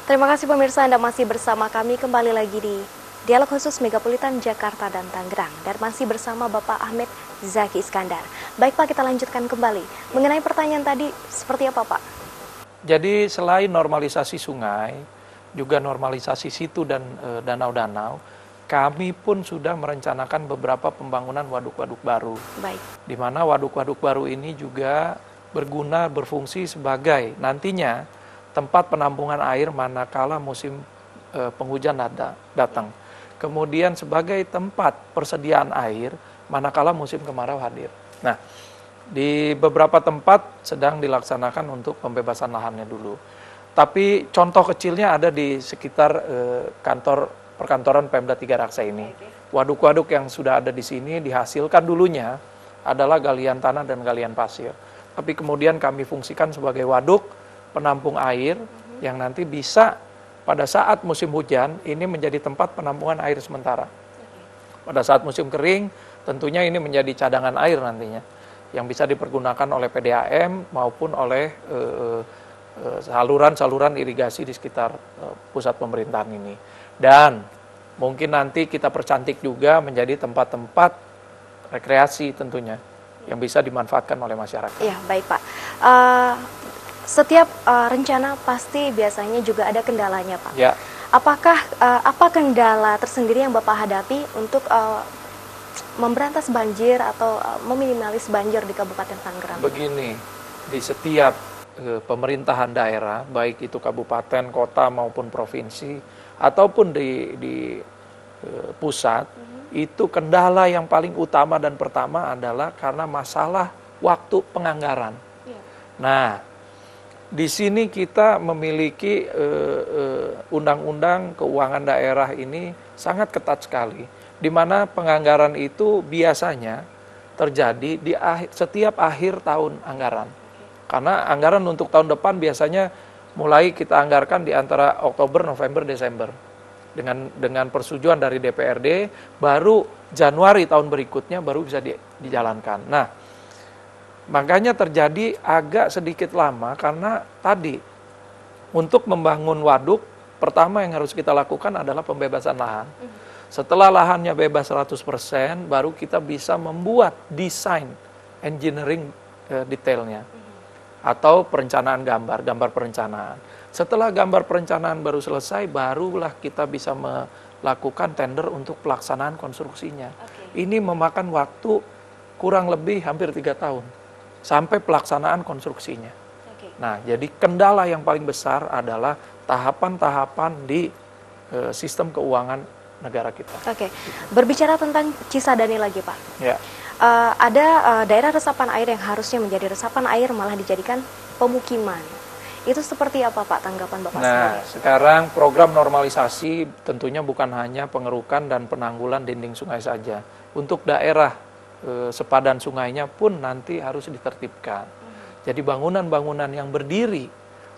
Terima kasih pemirsa, Anda masih bersama kami kembali lagi di Dialog Khusus Megapolitan Jakarta dan Tangerang. Dan masih bersama Bapak Ahmed Zaki Iskandar. Baik Pak, kita lanjutkan kembali. Mengenai pertanyaan tadi, seperti apa Pak? Jadi selain normalisasi sungai, juga normalisasi situ dan danau-danau, kami pun sudah merencanakan beberapa pembangunan waduk-waduk baru. Baik. Di mana waduk-waduk baru ini juga berfungsi sebagai nantinya tempat penampungan air manakala musim penghujan datang. Kemudian sebagai tempat persediaan air manakala musim kemarau hadir. Nah, di beberapa tempat sedang dilaksanakan untuk pembebasan lahannya dulu. Tapi contoh kecilnya ada di sekitar kantor perkantoran Pemda Tiga Raksa ini. Waduk-waduk yang sudah ada di sini dihasilkan dulunya adalah galian tanah dan galian pasir. Tapi kemudian kami fungsikan sebagai waduk penampung air yang nanti bisa pada saat musim hujan ini menjadi tempat penampungan air sementara. Pada saat musim kering tentunya ini menjadi cadangan air nantinya yang bisa dipergunakan oleh PDAM maupun oleh saluran-saluran irigasi di sekitar pusat pemerintahan ini. Dan mungkin nanti kita percantik juga menjadi tempat-tempat rekreasi tentunya yang bisa dimanfaatkan oleh masyarakat. Iya, baik Pak. Setiap rencana pasti biasanya juga ada kendalanya Pak. Ya. Apakah apa kendala tersendiri yang Bapak hadapi untuk memberantas banjir atau meminimalis banjir di Kabupaten Tangerang? Begini, di setiap pemerintahan daerah, baik itu kabupaten, kota maupun provinsi, ataupun di pusat, itu kendala yang paling utama dan pertama adalah karena masalah waktu penganggaran. Nah, di sini kita memiliki undang-undang keuangan daerah ini sangat ketat sekali, di mana penganggaran itu biasanya terjadi di setiap akhir tahun anggaran. Karena anggaran untuk tahun depan biasanya mulai kita anggarkan di antara Oktober, November, Desember. Dengan persetujuan dari DPRD, baru Januari tahun berikutnya baru bisa dijalankan. Nah, makanya terjadi agak sedikit lama karena tadi untuk membangun waduk, pertama yang harus kita lakukan adalah pembebasan lahan. Setelah lahannya bebas 100%, baru kita bisa membuat desain engineering detailnya. Atau perencanaan gambar perencanaan. Setelah gambar perencanaan baru selesai, barulah kita bisa melakukan tender untuk pelaksanaan konstruksinya. Ini memakan waktu kurang lebih hampir 3 tahun. Sampai pelaksanaan konstruksinya. Nah, jadi kendala yang paling besar adalah tahapan-tahapan di sistem keuangan negara kita. Oke, berbicara tentang Cisadane lagi Pak. Ya. Ada daerah resapan air yang harusnya menjadi resapan air malah dijadikan pemukiman. Itu seperti apa Pak tanggapan Bapak Nah, sendiri? sekarang program normalisasi tentunya bukan hanya pengerukan dan penanggulan dinding sungai saja. Untuk daerah sepadan sungainya pun nanti harus ditertibkan. Jadi bangunan-bangunan yang berdiri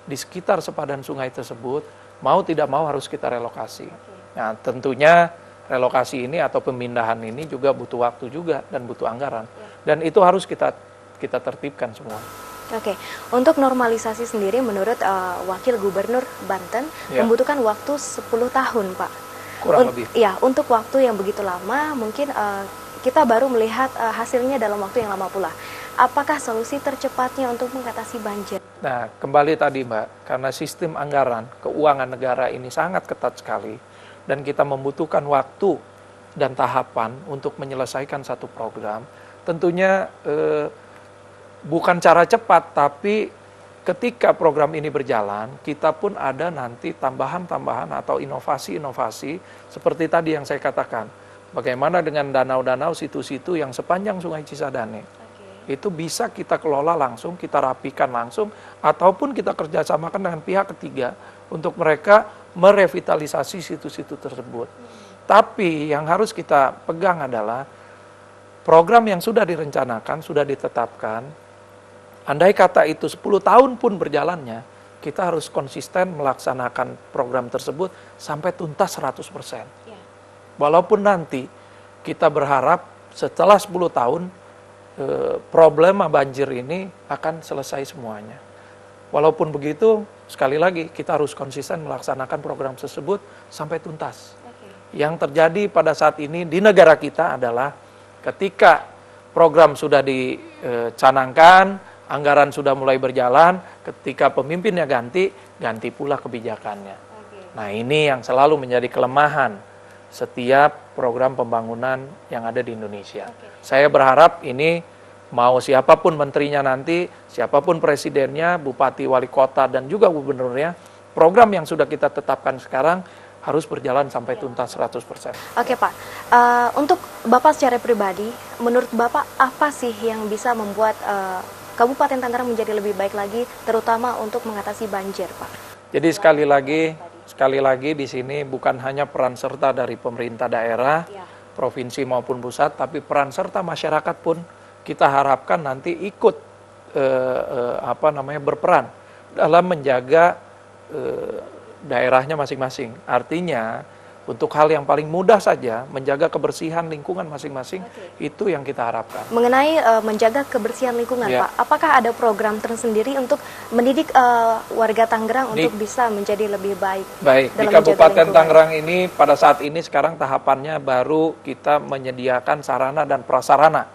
di sekitar sepadan sungai tersebut mau tidak mau harus kita relokasi. Nah, tentunya relokasi ini atau pemindahan ini juga butuh waktu juga dan butuh anggaran. Dan itu harus kita tertibkan semua. Oke, untuk normalisasi sendiri menurut Wakil Gubernur Banten membutuhkan waktu 10 tahun Pak. Kurang lebih. Ya, untuk waktu yang begitu lama mungkin kita baru melihat hasilnya dalam waktu yang lama pula. Apakah solusi tercepatnya untuk mengatasi banjir? Nah, kembali tadi Mbak, karena sistem anggaran keuangan negara ini sangat ketat sekali dan kita membutuhkan waktu dan tahapan untuk menyelesaikan satu program, tentunya bukan cara cepat, tapi ketika program ini berjalan, kita pun ada nanti tambahan-tambahan atau inovasi-inovasi seperti tadi yang saya katakan. Bagaimana dengan danau-danau, situ-situ yang sepanjang Sungai Cisadane. Itu bisa kita kelola langsung, kita rapikan langsung, ataupun kita kerjasamakan dengan pihak ketiga untuk mereka merevitalisasi situ-situ tersebut. Tapi yang harus kita pegang adalah program yang sudah direncanakan, sudah ditetapkan. Andai kata itu 10 tahun pun berjalannya, kita harus konsisten melaksanakan program tersebut sampai tuntas 100%. Walaupun nanti kita berharap setelah 10 tahun problema banjir ini akan selesai semuanya. Walaupun begitu, sekali lagi kita harus konsisten melaksanakan program tersebut sampai tuntas. Yang terjadi pada saat ini di negara kita adalah ketika program sudah dicanangkan, anggaran sudah mulai berjalan, ketika pemimpinnya ganti pula kebijakannya. Nah, ini yang selalu menjadi kelemahan setiap program pembangunan yang ada di Indonesia. Saya berharap ini mau siapapun menterinya nanti, siapapun presidennya, bupati, wali kota, dan juga gubernurnya, program yang sudah kita tetapkan sekarang harus berjalan sampai tuntas 100%. Oke Pak, untuk Bapak secara pribadi, menurut Bapak apa sih yang bisa membuat Kabupaten Tangerang menjadi lebih baik lagi, terutama untuk mengatasi banjir, Pak? Jadi sekali lagi di sini bukan hanya peran serta dari pemerintah daerah, provinsi maupun pusat, tapi peran serta masyarakat pun kita harapkan nanti ikut berperan dalam menjaga daerahnya masing-masing. Artinya untuk hal yang paling mudah saja menjaga kebersihan lingkungan masing-masing, itu yang kita harapkan. Mengenai menjaga kebersihan lingkungan, Pak, apakah ada program tersendiri untuk mendidik warga Tangerang untuk bisa menjadi lebih baik? Baik, di Kabupaten Tangerang ini pada saat ini sekarang tahapannya baru kita menyediakan sarana dan prasarana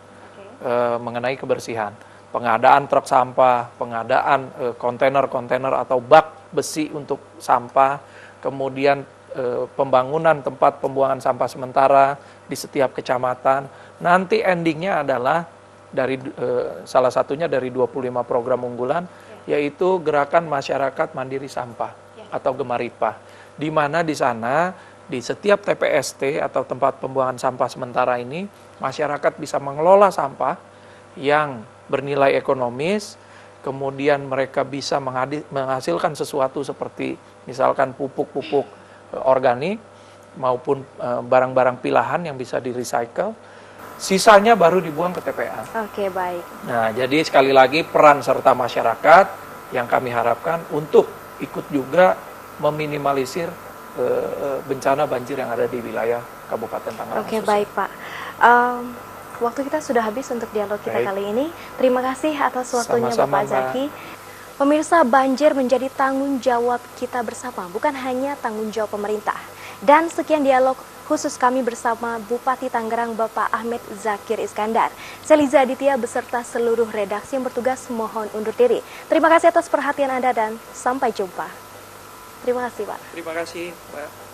mengenai kebersihan. Pengadaan truk sampah, pengadaan kontainer-kontainer atau bak besi untuk sampah, kemudian pembangunan tempat pembuangan sampah sementara di setiap kecamatan. Nanti endingnya adalah dari salah satunya dari 25 program unggulan, yaitu Gerakan Masyarakat Mandiri Sampah atau Gemaripah, di mana di sana di setiap TPST atau tempat pembuangan sampah sementara ini masyarakat bisa mengelola sampah yang bernilai ekonomis, kemudian mereka bisa menghasilkan sesuatu seperti misalkan pupuk-pupuk organik maupun barang-barang pilahan yang bisa di-recycle. Sisanya baru dibuang ke TPA. Oke, baik. Nah, jadi sekali lagi peran serta masyarakat yang kami harapkan untuk ikut juga meminimalisir bencana banjir yang ada di wilayah Kabupaten Tangerang. Oke, baik Pak. Waktu kita sudah habis untuk dialog kita kali ini. Terima kasih atas waktunya Bapak Zaki. Pemirsa, banjir menjadi tanggung jawab kita bersama, bukan hanya tanggung jawab pemerintah. Dan sekian dialog khusus kami bersama Bupati Tangerang Bapak Ahmed Zakir Iskandar. Saya Liza Aditya beserta seluruh redaksi yang bertugas mohon undur diri. Terima kasih atas perhatian Anda dan sampai jumpa. Terima kasih Pak. Terima kasih Mbak.